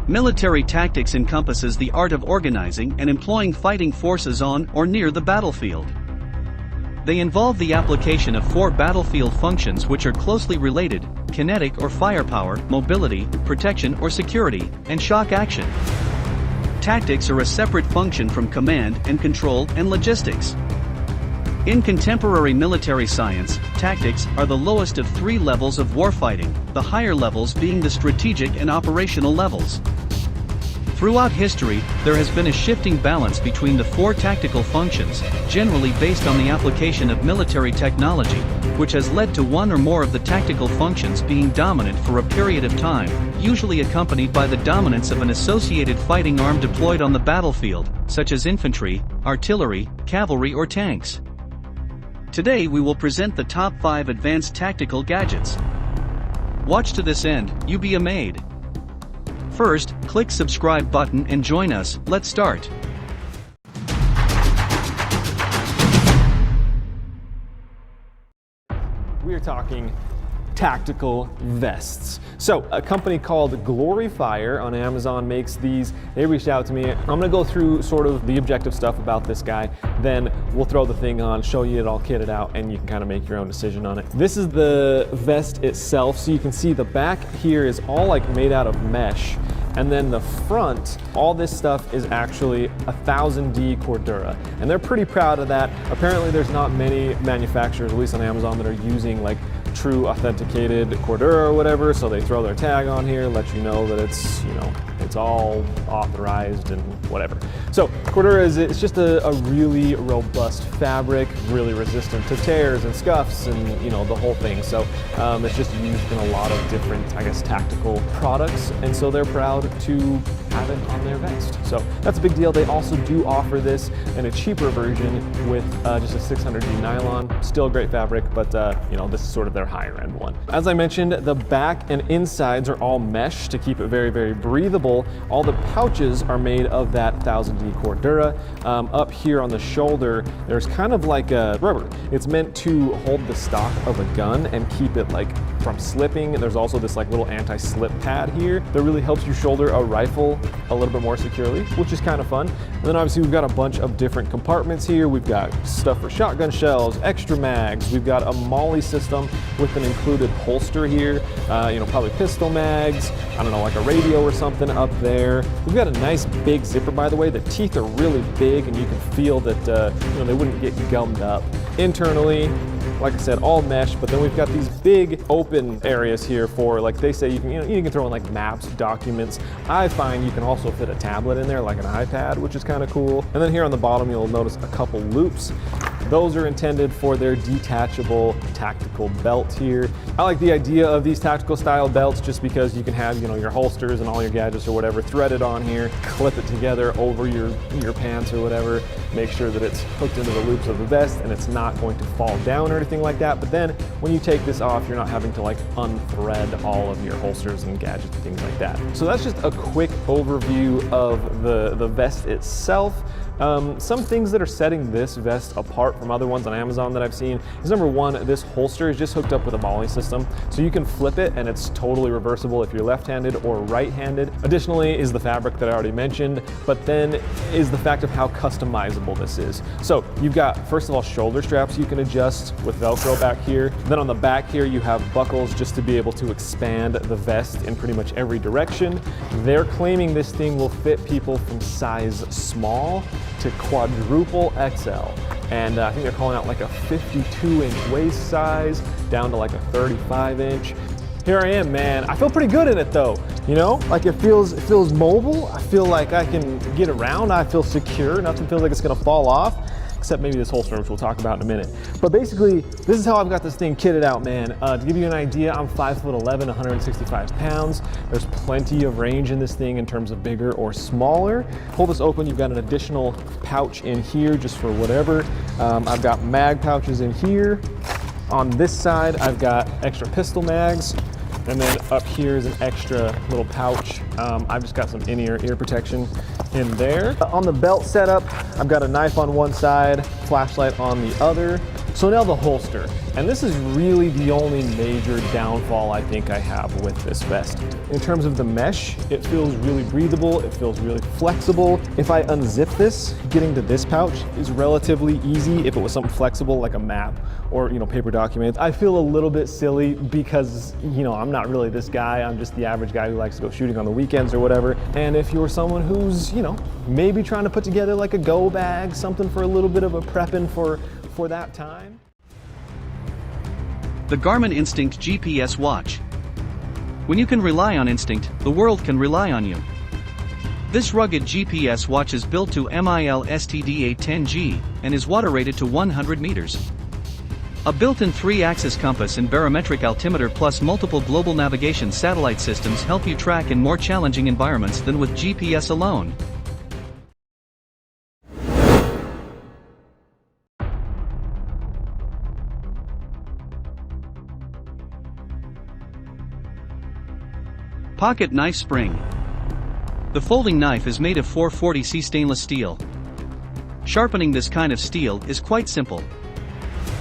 Military tactics encompasses the art of organizing and employing fighting forces on or near the battlefield. They involve the application of 4 battlefield functions which are closely related: kinetic or firepower, mobility, protection or security, and shock action. Tactics are a separate function from command and control and logistics. In contemporary military science, tactics are the lowest of 3 levels of warfighting, the higher levels being the strategic and operational levels. Throughout history, there has been a shifting balance between the 4 tactical functions, generally based on the application of military technology, which has led to one or more of the tactical functions being dominant for a period of time, usually accompanied by the dominance of an associated fighting arm deployed on the battlefield, such as infantry, artillery, cavalry or tanks. Today we will present the top 5 advanced tactical gadgets. Watch to this end, you be amazed. First, click subscribe button and join us. Let's start. We are talking tactical vests. So a company called Gloryfire on Amazon makes these. They reached out to me. I'm gonna go through sort of the objective stuff about this guy, then we'll throw the thing on, show you it all kitted out, and you can kind of make your own decision on it. This is the vest itself, so you can see the back here is all like made out of mesh, and then the front, all this stuff is actually 1000D Cordura, and they're pretty proud of that. Apparently there's not many manufacturers, at least on Amazon, that are using like true authenticated Cordura or whatever, so they throw their tag on here, let you know that it's, you know, it's all authorized and whatever. So Cordura it's just a really robust fabric, really resistant to tears and scuffs and, you know, the whole thing. So it's just used in a lot of different, I guess, tactical products, and so they're proud to have it on their vest. So that's a big deal. They also do offer this in a cheaper version with just a 600D nylon. Still a great fabric, but you know, this is sort of their higher end one. As I mentioned, the back and insides are all mesh to keep it very, very breathable. All the pouches are made of that 1000D Cordura. Up here on the shoulder, there's kind of like a rubber. It's meant to hold the stock of a gun and keep it like from slipping. There's also this like little anti-slip pad here that really helps you shoulder a rifle a little bit more securely, which is kind of fun. And then obviously we've got a bunch of different compartments here. We've got stuff for shotgun shells, extra mags. We've got a MOLLE system with an included holster here. You know, probably pistol mags. I don't know, like a radio or something up there. We've got a nice big zipper, by the way. The teeth are really big, and you can feel that you know, they wouldn't get gummed up. Internally, like I said, all mesh, but then we've got these big open areas here for, like they say, you can throw in like maps, documents. I find you can also fit a tablet in there, like an iPad, which is kind of cool. And then here on the bottom, you'll notice a couple loops. Those are intended for their detachable tactical belt here. I like the idea of these tactical style belts just because you can have, you know, your holsters and all your gadgets or whatever threaded on here, clip it together over your pants or whatever, make sure that it's hooked into the loops of the vest and it's not going to fall down or anything like that. But then when you take this off, you're not having to like unthread all of your holsters and gadgets and things like that. So that's just a quick overview of the vest itself. Some things that are setting this vest apart from other ones on Amazon that I've seen is, number one, this holster is just hooked up with a MOLLE system, so you can flip it and it's totally reversible if you're left-handed or right-handed. Additionally is the fabric that I already mentioned, but then is the fact of how customizable this is. So you've got, first of all, shoulder straps you can adjust with Velcro back here. Then on the back here you have buckles just to be able to expand the vest in pretty much every direction. They're claiming this thing will fit people from size small to quadruple XL. And I think they're calling out like a 52-inch waist size down to like a 35-inch. Here I am, man. I feel pretty good in it though. You know, like it feels mobile. I feel like I can get around. I feel secure. Nothing feels like it's gonna fall off, except maybe this holster, which we'll talk about in a minute. But basically, this is how I've got this thing kitted out, man. To give you an idea, I'm 5'11", 165 pounds. There's plenty of range in this thing in terms of bigger or smaller. Pull this open, you've got an additional pouch in here just for whatever. I've got mag pouches in here. On this side, I've got extra pistol mags. And then up here is an extra little pouch. I've just got some in-ear ear protection in there. On the belt setup, I've got a knife on one side, flashlight on the other. So now the holster, and this is really the only major downfall I think I have with this vest. In terms of the mesh, it feels really breathable, it feels really flexible. If I unzip this, getting to this pouch is relatively easy if it was something flexible like a map or paper documents. I feel a little bit silly because I'm not really this guy, I'm just the average guy who likes to go shooting on the weekends or whatever. And if you're someone who's maybe trying to put together like a go bag, something for a little bit of a prepping for that time. The Garmin Instinct GPS watch. When you can rely on Instinct, the world can rely on you. This rugged GPS watch is built to MIL STD810G and is water rated to 100 meters. A built-in 3-axis compass and barometric altimeter plus multiple global navigation satellite systems help you track in more challenging environments than with GPS alone. Pocket knife spring. The folding knife is made of 440C stainless steel. Sharpening this kind of steel is quite simple.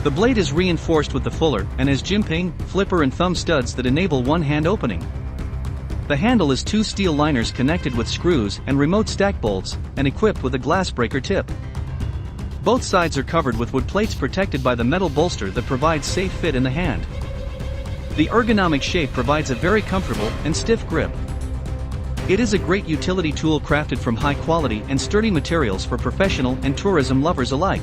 The blade is reinforced with the fuller and has jimping, flipper and thumb studs that enable one-hand opening. The handle is 2 steel liners connected with screws and remote stack bolts, and equipped with a glass breaker tip. Both sides are covered with wood plates protected by the metal bolster that provides safe fit in the hand. The ergonomic shape provides a very comfortable and stiff grip. It is a great utility tool crafted from high quality and sturdy materials for professional and tourism lovers alike.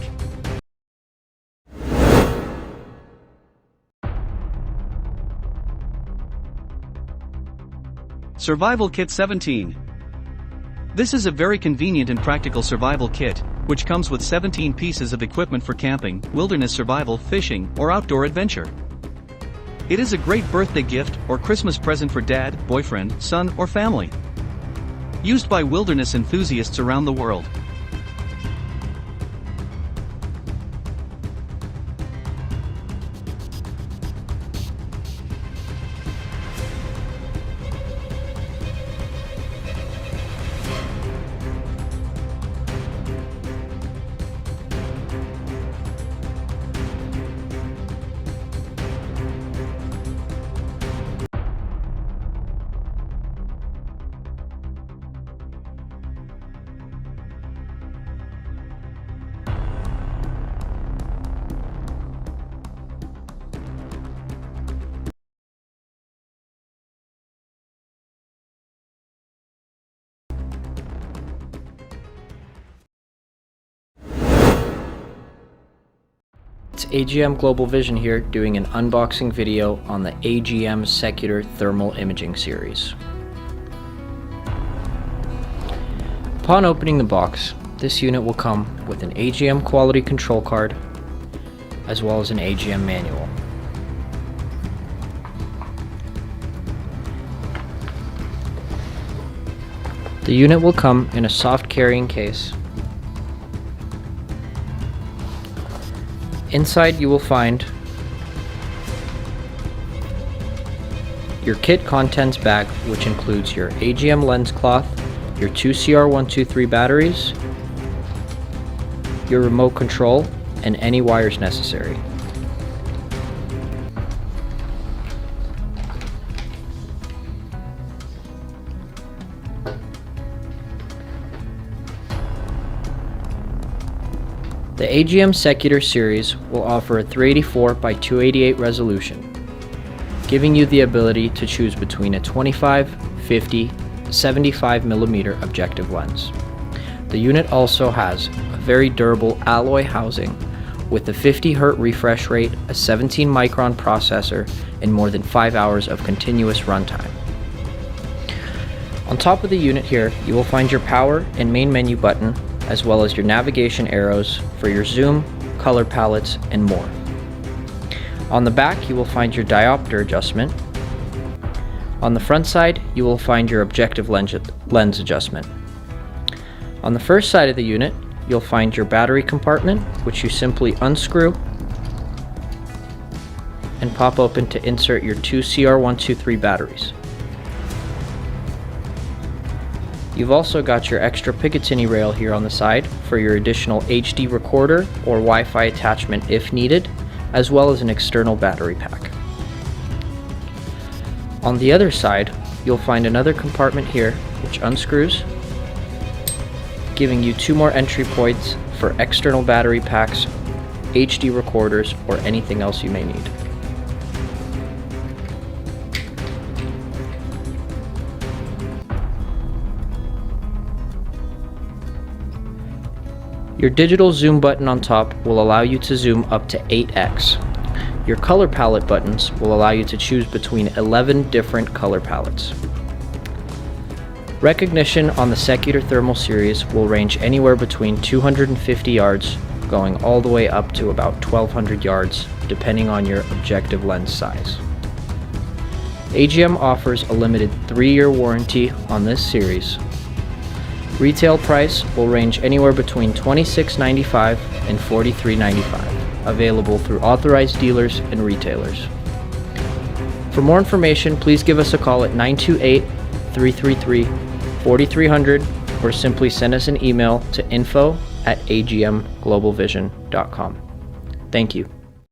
Survival Kit 17. This is a very convenient and practical survival kit, which comes with 17 pieces of equipment for camping, wilderness survival, fishing, or outdoor adventure. It is a great birthday gift or Christmas present for dad, boyfriend, son, or family. Used by wilderness enthusiasts around the world. It's AGM Global Vision here doing an unboxing video on the AGM Secular Thermal Imaging series. Upon opening the box, this unit will come with an AGM quality control card as well as an AGM manual. The unit will come in a soft carrying case. Inside you will find your kit contents bag, which includes your AGM lens cloth, your 2 CR123 batteries, your remote control, and any wires necessary. The AGM Secular series will offer a 384 by 288 resolution, giving you the ability to choose between a 25, 50, 75mm objective lens. The unit also has a very durable alloy housing with a 50Hz refresh rate, a 17-micron processor, and more than 5 hours of continuous runtime. On top of the unit here, you will find your power and main menu button, as well as your navigation arrows for your zoom, color palettes, and more. On the back, you will find your diopter adjustment. On the front side, you will find your objective lens adjustment. On the first side of the unit, you'll find your battery compartment, which you simply unscrew and pop open to insert your 2 CR123 batteries. You've also got your extra Picatinny rail here on the side for your additional HD recorder or Wi-Fi attachment if needed, as well as an external battery pack. On the other side, you'll find another compartment here which unscrews, giving you 2 more entry points for external battery packs, HD recorders, or anything else you may need. Your digital zoom button on top will allow you to zoom up to 8x. Your color palette buttons will allow you to choose between 11 different color palettes. Recognition on the Secutor Thermal series will range anywhere between 250 yards going all the way up to about 1200 yards depending on your objective lens size. AGM offers a limited 3-year warranty on this series. Retail price will range anywhere between $26.95 and $43.95, available through authorized dealers and retailers. For more information, please give us a call at 928-333-4300 or simply send us an email to info@agmglobalvision.com. Thank you.